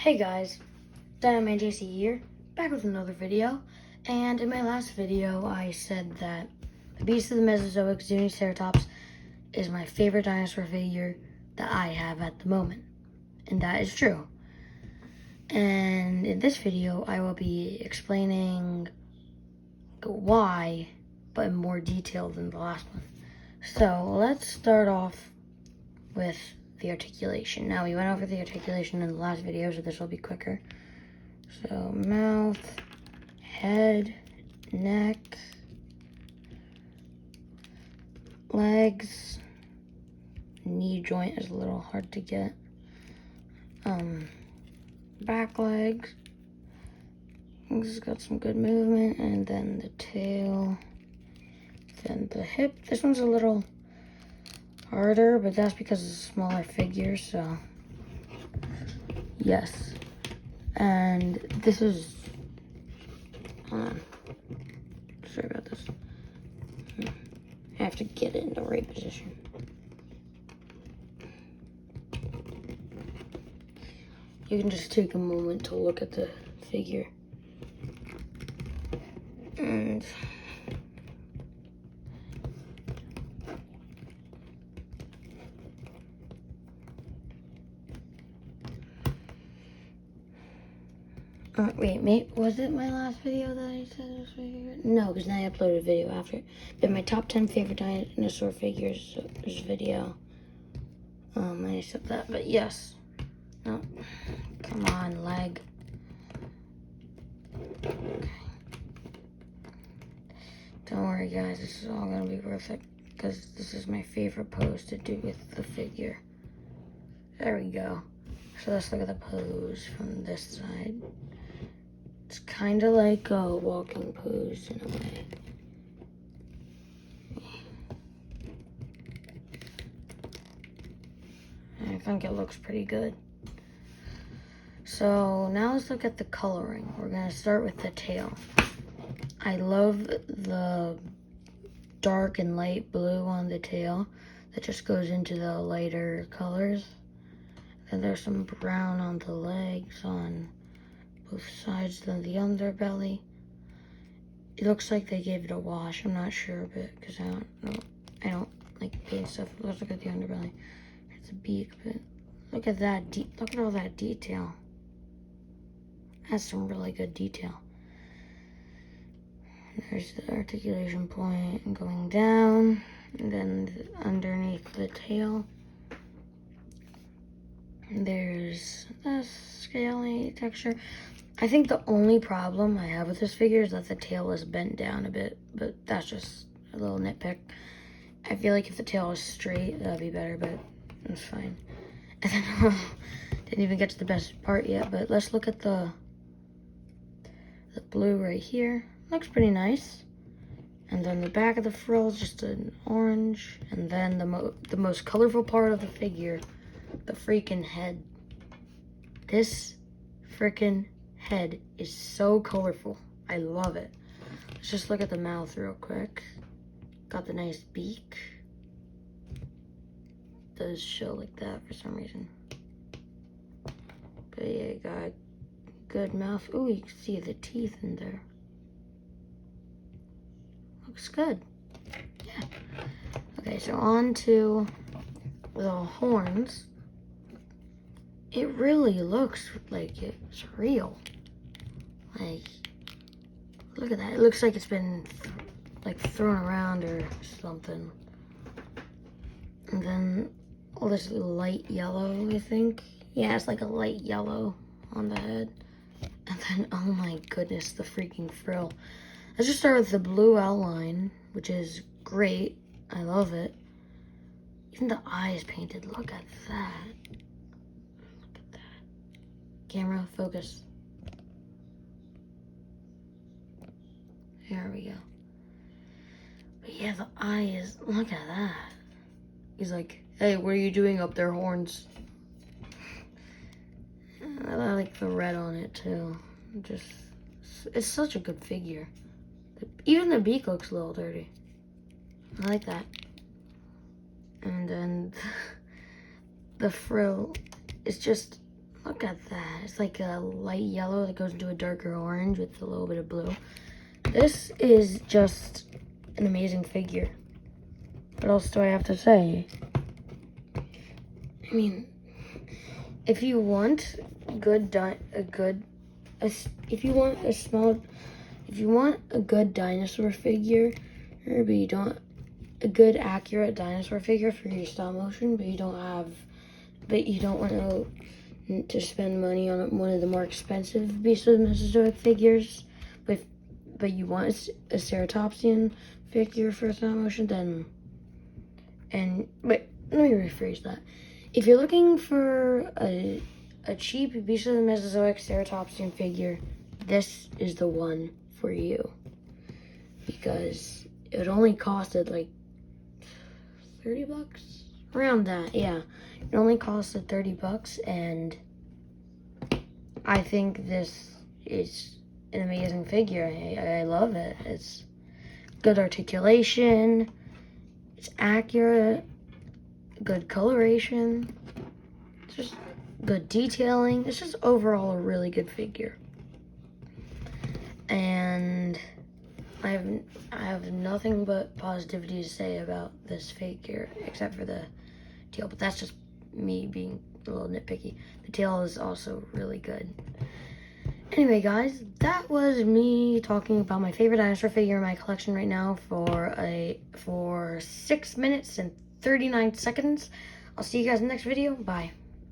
Hey guys, Dynamite JC here, back with another video. And in my last video, I said that the Beast of the Mesozoic Zuniceratops is my favorite dinosaur figure that I have at the moment. And that is true. And in this video, I will be explaining why, but in more detail than the last one. So let's start off with the articulation. Now, we went over the articulation in the last video, so this will be quicker. So mouth, head, neck, legs, knee joint is a little hard to get. Back legs, this has got some good movement, and then the tail, then the hip. This one's a little harder, but that's because it's a smaller figure, so yes. And this is, hold on, sorry about this. I have to get it in the right position. You can just take a moment to look at the figure. And wait, was it my last video that I said it was favorite? No, because now I uploaded a video after it. But my top 10 favorite dinosaur figures video. I said that, but yes. No, come on, leg. Okay. Don't worry, guys, this is all gonna be worth it, because this is my favorite pose to do with the figure. There we go. So let's look at the pose from this side. It's kind of like a walking pose in a way. I think it looks pretty good. So now let's look at the coloring. We're gonna start with the tail. I love the dark and light blue on the tail that just goes into the lighter colors. And there's some brown on the legs on both sides of the underbelly. It looks like they gave it a wash. I'm not sure, but because I don't like paint stuff. Let's look at the underbelly. It's a beak, but look at that. Look at all that detail. That's some really good detail. There's the articulation point going down, and then underneath the tail, there's a scaly texture. I think the only problem I have with this figure is that the tail is bent down a bit, but that's just a little nitpick. I feel like if the tail was straight, that'd be better, but it's fine. And then, didn't even get to the best part yet, but let's look at the blue right here. Looks pretty nice. And then the back of the frill is just an orange, and then the most colorful part of the figure, the freaking head. This freaking head is so colorful. I love it. Let's just look at the mouth real quick. Got the nice beak. Does show like that for some reason. But yeah, got good mouth. Ooh, you can see the teeth in there. Looks good. Yeah. Okay, so on to the horns. It really looks like it's real. Like, look at that. It looks like it's been like thrown around or something. And then all this light yellow, I think. Yeah, it's like a light yellow on the head. And then, oh my goodness, the freaking frill. Let's just start with the blue outline, which is great. I love it. Even the eye is painted. Look at that. Look at that. Camera, focus. There we go. But yeah, the eye is, look at that. He's like, hey, what are you doing up there, horns? I like the red on it too. It's such a good figure. Even the beak looks a little dirty. I like that. And then the frill is just Look at that. It's like a light yellow that goes into a darker orange with a little bit of blue. This is just an amazing figure. What else do I have to say? I mean, if you want a good dinosaur figure, but you don't a good accurate dinosaur figure for your stop motion, but you don't want to spend money on one of the more expensive Beast of the Mesozoic figures, but you want a ceratopsian figure for stop motion, but let me rephrase that. If you're looking for a cheap Beast of the Mesozoic ceratopsian figure, this is the one for you, because it only costed like $30, around that. Yeah, it only costed $30, and I think this is an amazing figure. I love it. It's good articulation, it's accurate, good coloration, it's just good detailing. It's just overall a really good figure. And I have nothing but positivity to say about this figure, except for the tail, but that's just me being a little nitpicky. The tail is also really good. Anyway, guys, that was me talking about my favorite dinosaur figure in my collection right now for 6 minutes and 39 seconds. I'll see you guys in the next video. Bye.